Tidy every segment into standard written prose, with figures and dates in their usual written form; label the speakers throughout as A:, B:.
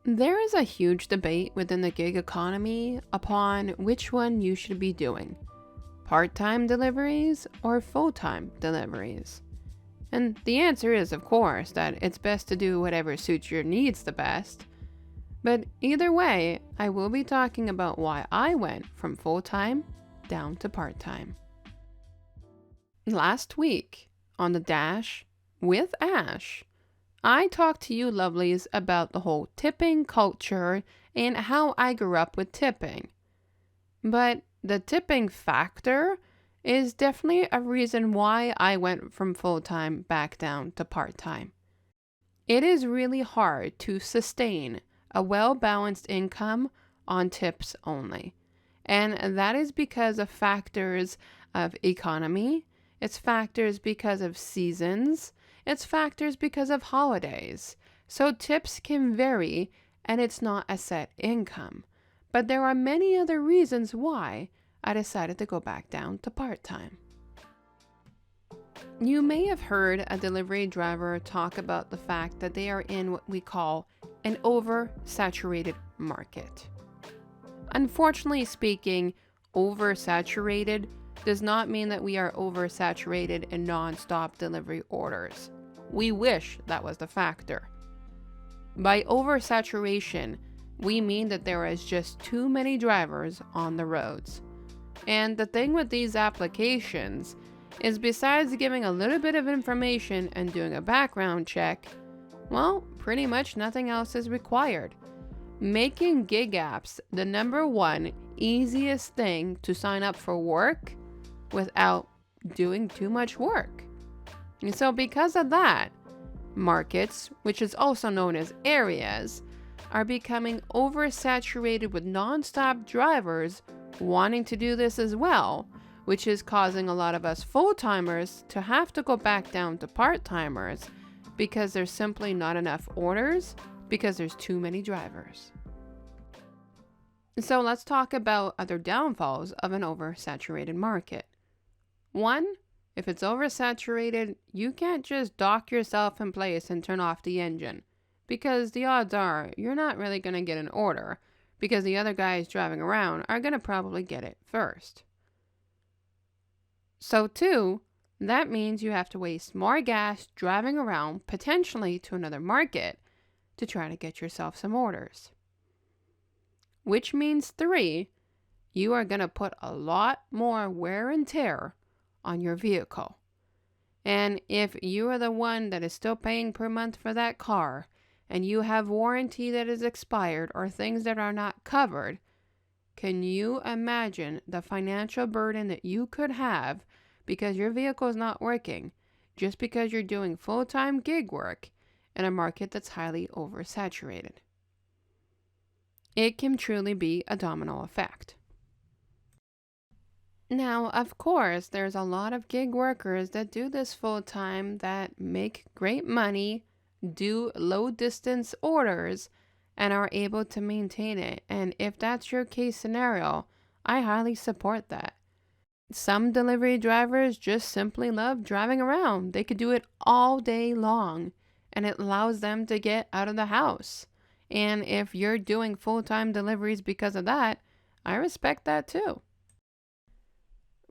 A: There is a huge debate within the gig economy upon which one you should be doing, part-time deliveries or full-time deliveries. And the answer is, of course, that it's best to do whatever suits your needs the best. But either way, I will be talking about why I went from full-time down to part-time. Last week, on the Dash with Ash, I talked to you lovelies about the whole tipping culture and how I grew up with tipping. But the tipping factor is definitely a reason why I went from full-time back down to part-time. It is really hard to sustain a well-balanced income on tips only. And that is because of factors of economy, it's factors because of seasons, it's factors because of holidays. So tips can vary and it's not a set income. But there are many other reasons why I decided to go back down to part-time. You may have heard a delivery driver talk about the fact that they are in what we call an oversaturated market. Unfortunately speaking, oversaturated does not mean that we are oversaturated in non-stop delivery orders. We wish that was the factor. By oversaturation, we mean that there is just too many drivers on the roads. And the thing with these applications is besides giving a little bit of information and doing a background check, well, pretty much nothing else is required. Making gig apps the number one easiest thing to sign up for work without doing too much work. And so because of that, markets, which is also known as areas, are becoming oversaturated with non-stop drivers wanting to do this as well, which is causing a lot of us full-timers to have to go back down to part-timers because there's simply not enough orders because there's too many drivers. So let's talk about other downfalls of an oversaturated market. One, if it's oversaturated, you can't just dock yourself in place and turn off the engine, because the odds are you're not really going to get an order, because the other guys driving around are going to probably get it first. So two, that means you have to waste more gas driving around potentially to another market to try to get yourself some orders. Which means three, you are going to put a lot more wear and tear on your vehicle. And if you are the one that is still paying per month for that car and you have warranty that is expired or things that are not covered, can you imagine the financial burden that you could have because your vehicle is not working just because you're doing full-time gig work in a market that's highly oversaturated? It can truly be a domino effect. Now, of course, there's a lot of gig workers that do this full-time that make great money, do low-distance orders, and are able to maintain it. And if that's your case scenario, I highly support that. Some delivery drivers just simply love driving around. They could do it all day long, and it allows them to get out of the house. And if you're doing full-time deliveries because of that, I respect that too.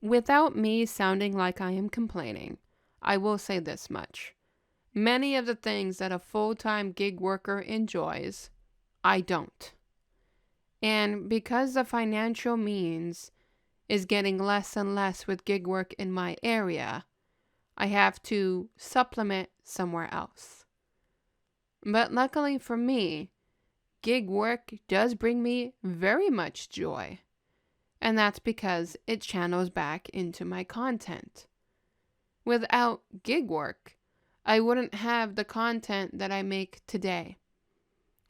A: Without me sounding like I am complaining, I will say this much. Many of the things that a full-time gig worker enjoys, I don't. And because the financial means is getting less and less with gig work in my area, I have to supplement somewhere else. But luckily for me, gig work does bring me very much joy. And that's because it channels back into my content. Without gig work, I wouldn't have the content that I make today.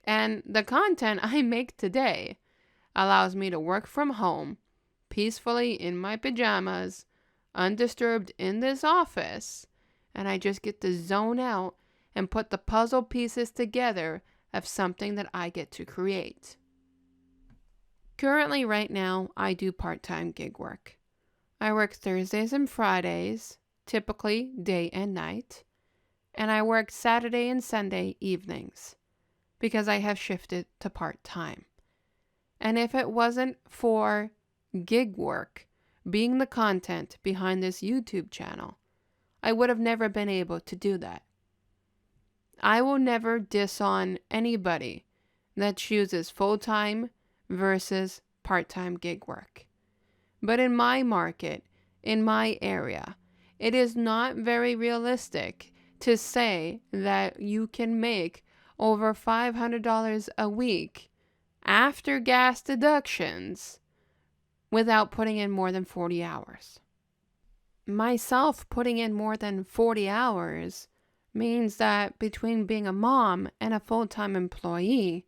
A: And the content I make today allows me to work from home, peacefully in my pajamas, undisturbed in this office, and I just get to zone out and put the puzzle pieces together of something that I get to create. Currently, right now, I do part-time gig work. I work Thursdays and Fridays, typically day and night, and I work Saturday and Sunday evenings. because I have shifted to part-time. And if it wasn't for gig work being the content behind this YouTube channel, I would have never been able to do that. I will never diss on anybody that chooses full-time versus part-time gig work. But in my market, in my area, it is not very realistic to say that you can make over $500 a week after gas deductions without putting in more than 40 hours. Myself putting in more than 40 hours means that between being a mom and a full-time employee,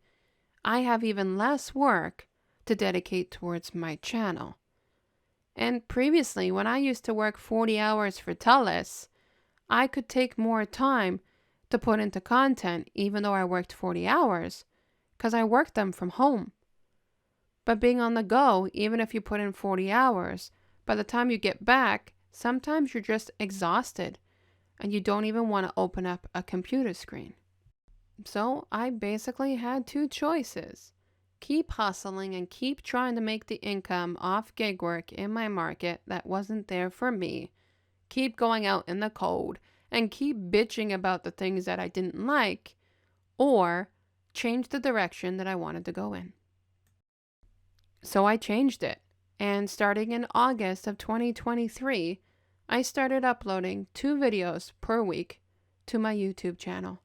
A: I have even less work to dedicate towards my channel. And previously, when I used to work 40 hours for TELUS, I could take more time to put into content even though I worked 40 hours because I worked them from home. But being on the go, even if you put in 40 hours, by the time you get back, sometimes you're just exhausted and you don't even want to open up a computer screen. So I basically had two choices. Keep hustling and keep trying to make the income off gig work in my market that wasn't there for me. Keep going out in the cold and keep bitching about the things that I didn't like, or change the direction that I wanted to go in. So I changed it, and starting in August of 2023, I started uploading 2 videos per week to my YouTube channel.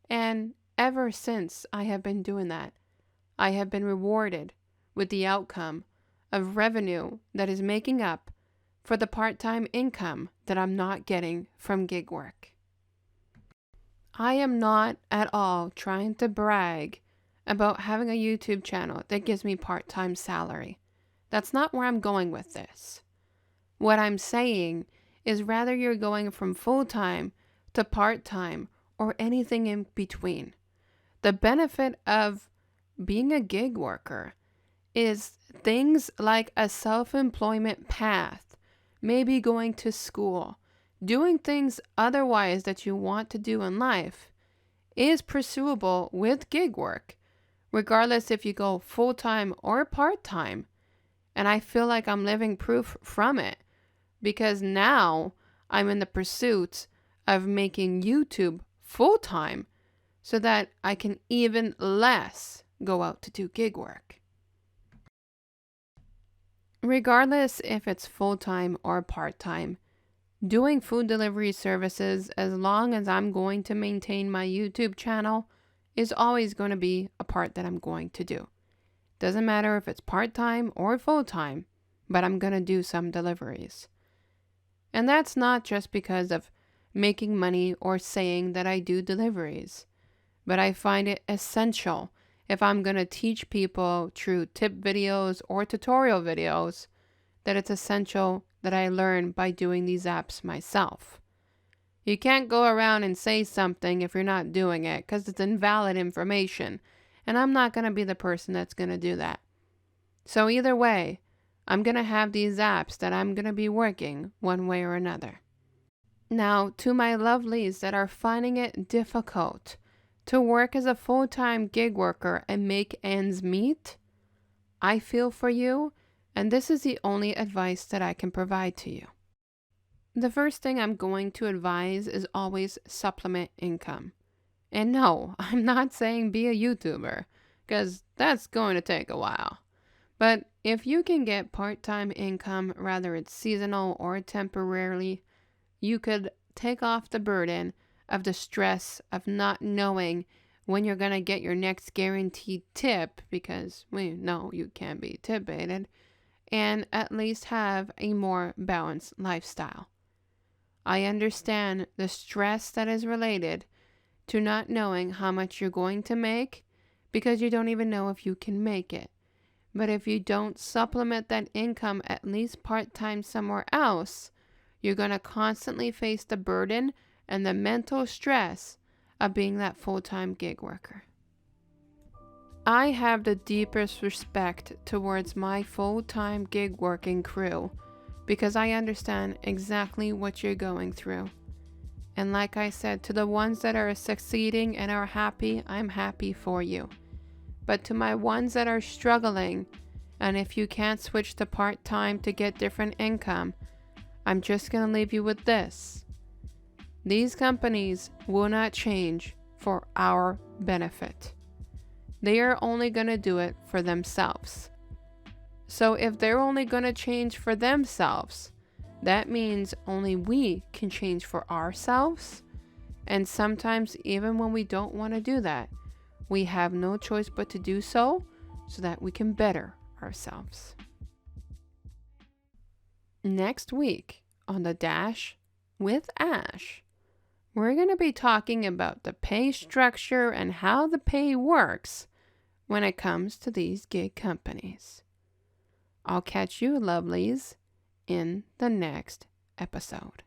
A: And ever since I have been doing that, I have been rewarded with the outcome of revenue that is making up for the part-time income that I'm not getting from gig work. I am not at all trying to brag about having a YouTube channel that gives me part-time salary. That's not where I'm going with this. What I'm saying is rather you're going from full-time to part-time or anything in between. The benefit of being a gig worker is things like a self-employment path, maybe going to school, doing things otherwise that you want to do in life is pursuable with gig work, regardless if you go full-time or part-time. And I feel like I'm living proof from it because now I'm in the pursuit of making YouTube full-time so that I can even less go out to do gig work. Regardless if it's full-time or part-time, doing food delivery services, as long as I'm going to maintain my YouTube channel, is always going to be a part that I'm going to do. Doesn't matter if it's part-time or full-time, but I'm going to do some deliveries. And that's not just because of making money or saying that I do deliveries, but I find it essential if I'm going to teach people through tip videos or tutorial videos, that it's essential that I learn by doing these apps myself. You can't go around and say something if you're not doing it because it's invalid information, and I'm not going to be the person that's going to do that. So either way, I'm going to have these apps that I'm going to be working one way or another. Now, to my lovelies that are finding it difficult to work as a full-time gig worker and make ends meet, I feel for you, and this is the only advice that I can provide to you. The first thing I'm going to advise is always supplement income. And no, I'm not saying be a YouTuber, because that's going to take a while. But if you can get part-time income, whether it's seasonal or temporarily, you could take off the burden of the stress of not knowing when you're going to get your next guaranteed tip, because we know you can be tip baited, and at least have a more balanced lifestyle. I understand the stress that is related to not knowing how much you're going to make because you don't even know if you can make it. But if you don't supplement that income at least part-time somewhere else, you're going to constantly face the burden and the mental stress of being that full-time gig worker. I have the deepest respect towards my full-time gig working crew because I understand exactly what you're going through. And like I said, to the ones that are succeeding and are happy, I'm happy for you. But to my ones that are struggling, and if you can't switch to part-time to get different income, I'm just going to leave you with this. These companies will not change for our benefit. They are only going to do it for themselves. So if they're only going to change for themselves, that means only we can change for ourselves. And sometimes even when we don't want to do that, we have no choice but to do so that we can better ourselves. Next week on The Dash with Ash, we're going to be talking about the pay structure and how the pay works when it comes to these gig companies. I'll catch you, lovelies, in the next episode.